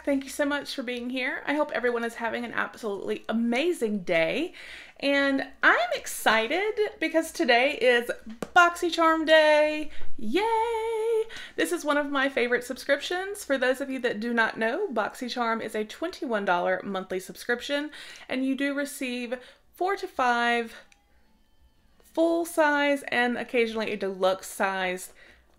Thank you so much for being here. I hope everyone is having an absolutely amazing day. And I'm excited because today is BoxyCharm Day. Yay! This is one of my favorite subscriptions. For those of you that do not know, BoxyCharm is a $21 monthly subscription, and you do receive 4 to 5 full size and occasionally a deluxe size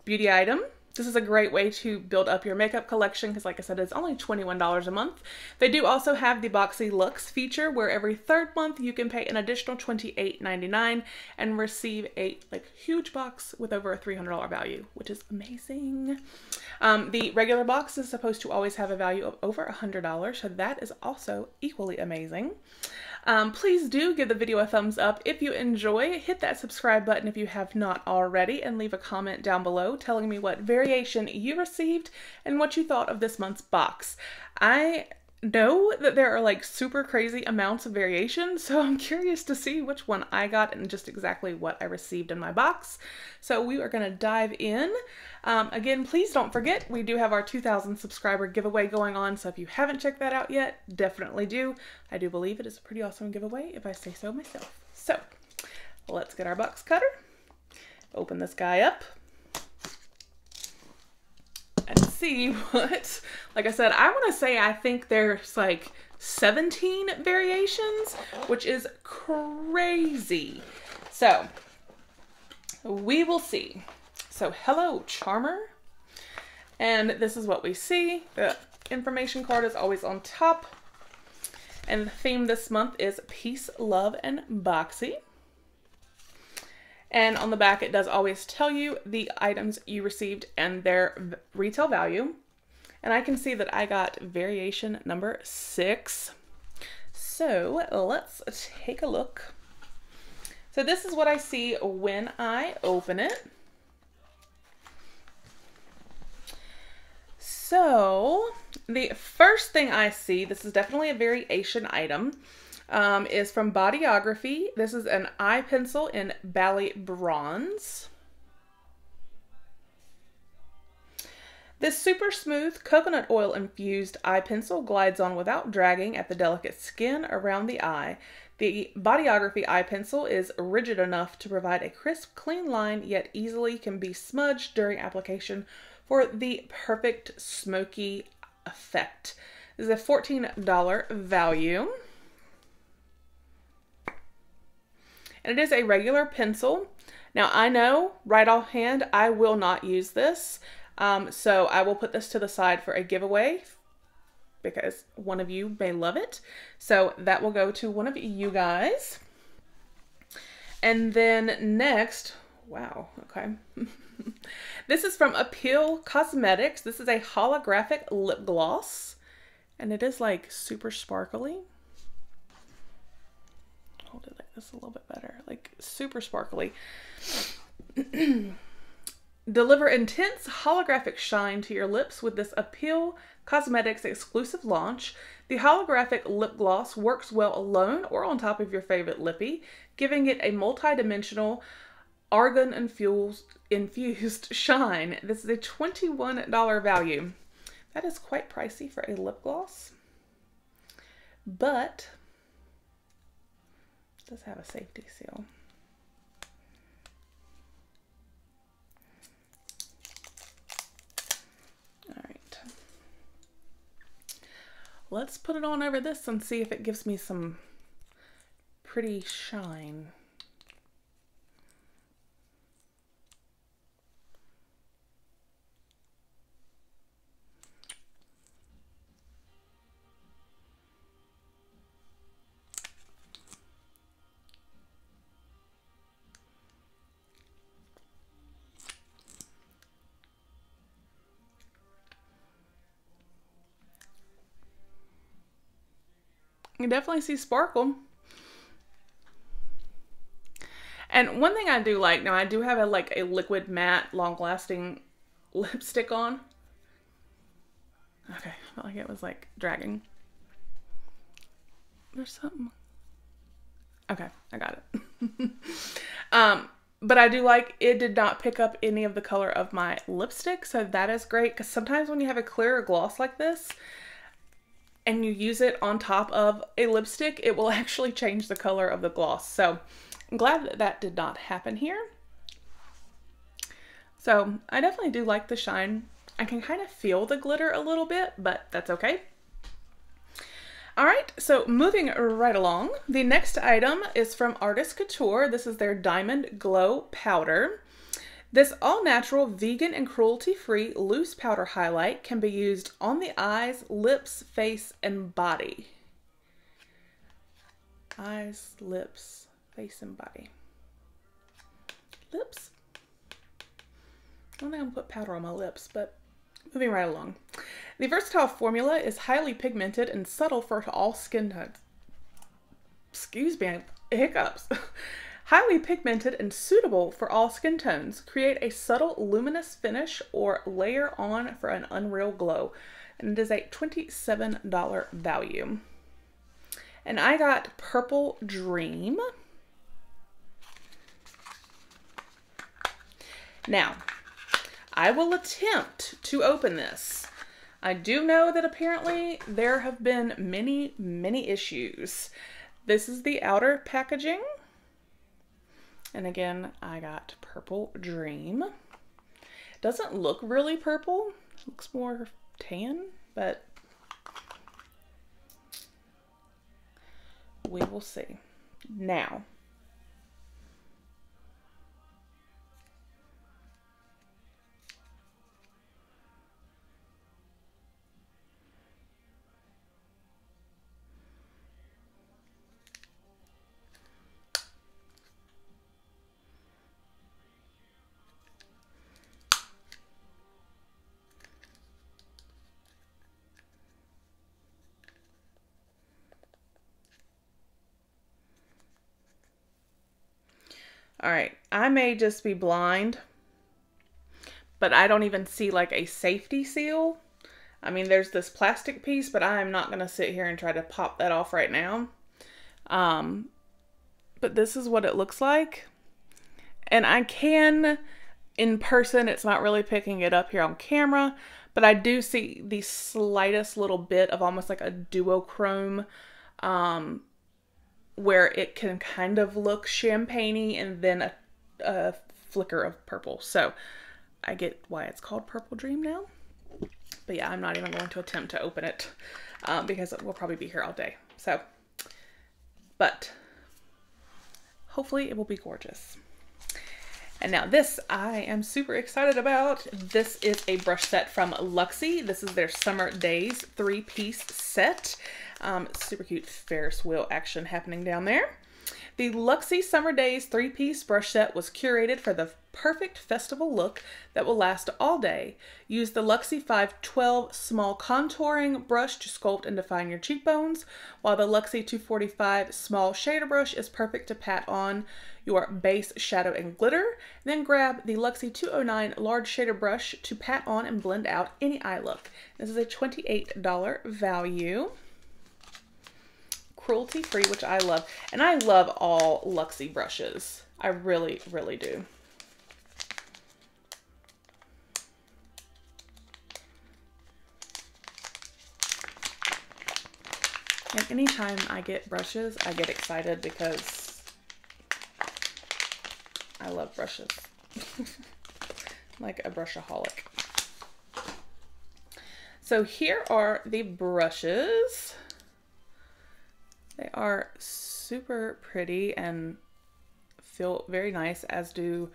beauty item. This is a great way to build up your makeup collection because, like I said, it's only $21 a month. They do also have the Boxy Lux feature where every third month you can pay an additional $28.99 and receive a huge box with over a $300 value, which is amazing. The regular box is supposed to always have a value of over $100, so that is also equally amazing. Please do give the video a thumbs up if you enjoy. Hit that subscribe button if you have not already, and leave a comment down below telling me what variation you received and what you thought of this month's box. I know that there are super crazy amounts of variation, so I'm curious to see which one I got and just exactly what I received in my box. So we are going to dive in. Again, please don't forget, we do have our 2,000 subscriber giveaway going on, so if you haven't checked that out yet, definitely do. I do believe it is a pretty awesome giveaway, if I say so myself. So, let's get our box cutter, open this guy up, and see what, like I said, I want to say I think there's 17 variations, which is crazy. So, we will see. So, hello, Charmer. And this is what we see. The information card is always on top. And the theme this month is Peace, Love, and Boxy. And on the back, it does always tell you the items you received and their retail value. And I can see that I got variation number 6. So, let's take a look. So this is what I see when I open it. So, the first thing I see, this is definitely a variation item, is from Bodyography. This is an eye pencil in Bally Bronze. This super smooth coconut oil infused eye pencil glides on without dragging at the delicate skin around the eye. The Bodyography eye pencil is rigid enough to provide a crisp, clean line, yet easily can be smudged during application for the perfect smoky effect. This is a $14 value. And it is a regular pencil. Now I know right offhand I will not use this. So I will put this to the side for a giveaway because one of you may love it. So that will go to one of you guys. And then next, wow, okay. This is from Appeal Cosmetics. This is a holographic lip gloss. And it is super sparkly. Hold it like this a little bit better. Super sparkly. Deliver intense holographic shine to your lips with this Appeal Cosmetics exclusive launch. The holographic lip gloss works well alone or on top of your favorite lippy, giving it a multi-dimensional argan infused shine. This is a $21 value. That is quite pricey for a lip gloss, but it does have a safety seal. Alright. Let's put it on over this and see if it gives me some pretty shine. You definitely see sparkle. And one thing I do like, now I do have a liquid matte long-lasting lipstick on. Okay, I felt like it was dragging. There's something. Okay, I got it. But I do like it did not pick up any of the color of my lipstick, so that is great because sometimes when you have a clearer gloss like this, and you use it on top of a lipstick, it will actually change the color of the gloss. So I'm glad that that did not happen here. So I definitely do like the shine. I can kind of feel the glitter a little bit, but that's okay. All right, so moving right along, the next item is from Artist Couture. This is their Diamond Glow Powder. This all-natural, vegan, and cruelty-free loose powder highlight can be used on the eyes, lips, face, and body. Eyes, lips, face, and body. Lips? I don't think I'm gonna put powder on my lips, but moving right along. The versatile formula is highly pigmented and subtle for all skin tones. Excuse me, hiccups. Highly pigmented and suitable for all skin tones. Create a subtle luminous finish or layer on for an unreal glow. And it is a $27 value. And I got Purple Dream. Now, I will attempt to open this. I do know that apparently there have been many issues. This is the outer packaging. And again, I got Purple Dream. Doesn't look really purple. Looks more tan, but we will see. Now, all right, I may just be blind, but I don't even see like a safety seal. I mean, there's this plastic piece, but I'm not going to sit here and try to pop that off right now. But this is what it looks like. And I can, in person, it's not really picking it up here on camera, but I do see the slightest little bit of almost like a duochrome, where it can kind of look champagne-y and then a flicker of purple. So I get why it's called Purple Dream now. But yeah, I'm not even going to attempt to open it because we'll probably be here all day. So, but hopefully it will be gorgeous. And now this I am super excited about. This is a brush set from Luxy. This is their Summer Days 3-piece set. Super cute Ferris wheel action happening down there. The Luxy Summer Days 3-piece brush set was curated for the perfect festival look that will last all day. Use the Luxy 512 small contouring brush to sculpt and define your cheekbones, while the Luxy 245 small shader brush is perfect to pat on your base shadow and glitter. Then grab the Luxy 209 large shader brush to pat on and blend out any eye look. This is a $28 value. Cruelty free, which I love. And I love all Luxy brushes. I really do. And anytime I get brushes, I get excited because I love brushes. Like a brushaholic. So here are the brushes. They are super pretty and feel very nice, as do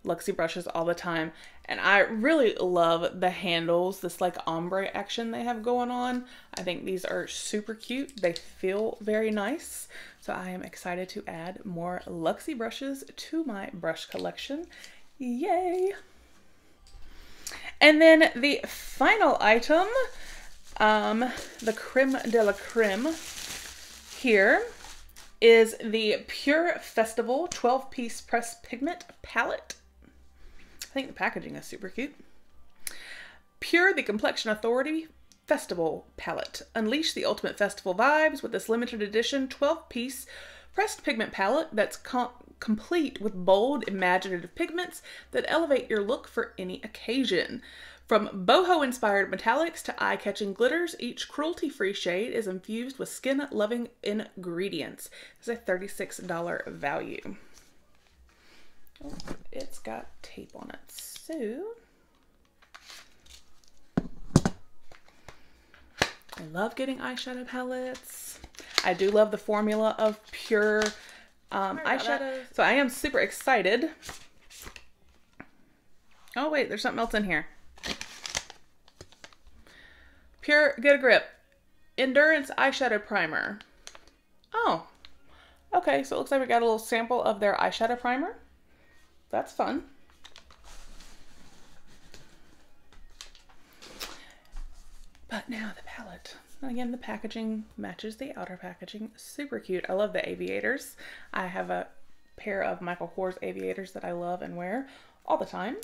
Luxy brushes all the time. And I really love the handles, this like ombre action they have going on. I think these are super cute. They feel very nice. So I am excited to add more Luxy brushes to my brush collection. Yay! And then the final item, the creme de la creme here, is the Pure Festival 12-piece pressed pigment palette. I think the packaging is super cute. Pure, the Complexion Authority Festival palette. Unleash the ultimate festival vibes with this limited edition 12-piece pressed pigment palette that's complete with bold, imaginative pigments that elevate your look for any occasion. From boho-inspired metallics to eye-catching glitters, each cruelty-free shade is infused with skin-loving ingredients. It's a $36 value. Oh, it's got tape on it, so I love getting eyeshadow palettes. I do love the formula of pure eyeshadows. So I am super excited. Oh wait, there's something else in here. Pure Get a Grip Endurance Eyeshadow Primer. Oh, okay, so it looks like we got a little sample of their eyeshadow primer. That's fun. But now the palette. Again, the packaging matches the outer packaging. Super cute. I love the aviators. I have a pair of Michael Kors aviators that I love and wear all the time.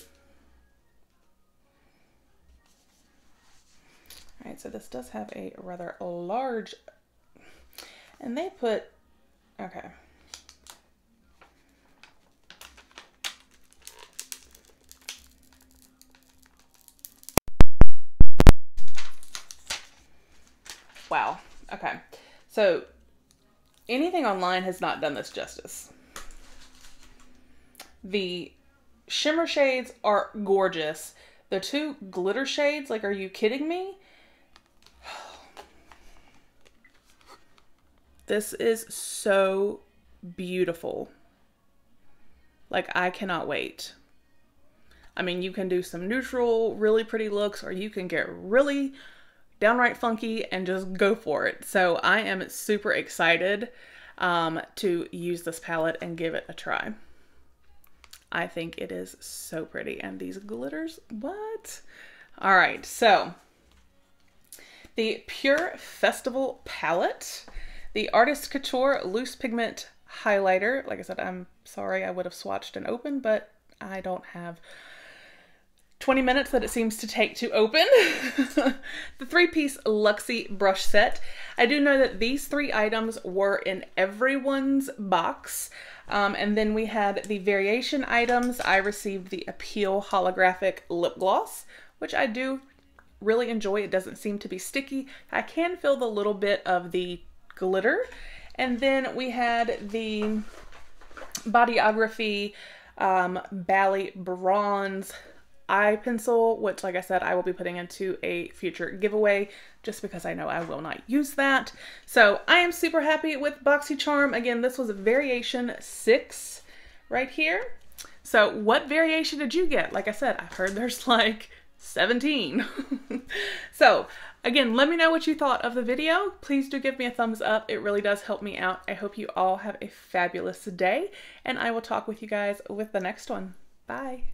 All right, so this does have a rather large, and they put, okay. Wow. Okay. So anything online has not done this justice. The shimmer shades are gorgeous. The two glitter shades, like, are you kidding me? This is so beautiful. Like, I cannot wait. I mean, you can do some neutral, really pretty looks, or you can get really downright funky and just go for it. So I am super excited to use this palette and give it a try. I think it is so pretty. And these glitters, what? All right, so the Pure Festival palette, the Artist Couture Loose Pigment Highlighter. Like I said, I'm sorry, I would have swatched and opened, but I don't have 20 minutes that it seems to take to open. The 3-piece Luxy brush set. I do know that these 3 items were in everyone's box. And then we had the variation items. I received the Appeal Holographic Lip Gloss, which I do really enjoy. It doesn't seem to be sticky. I can feel the little bit of the glitter. And then we had the Bodyography Bally Bronze eye pencil, which, like I said, I will be putting into a future giveaway just because I know I will not use that. So I am super happy with BoxyCharm. Again, this was a variation 6 right here. So what variation did you get? Like I said, I've heard there's like 17. So again, let me know what you thought of the video. Please do give me a thumbs up. It really does help me out. I hope you all have a fabulous day, and I will talk with you guys with the next one. Bye.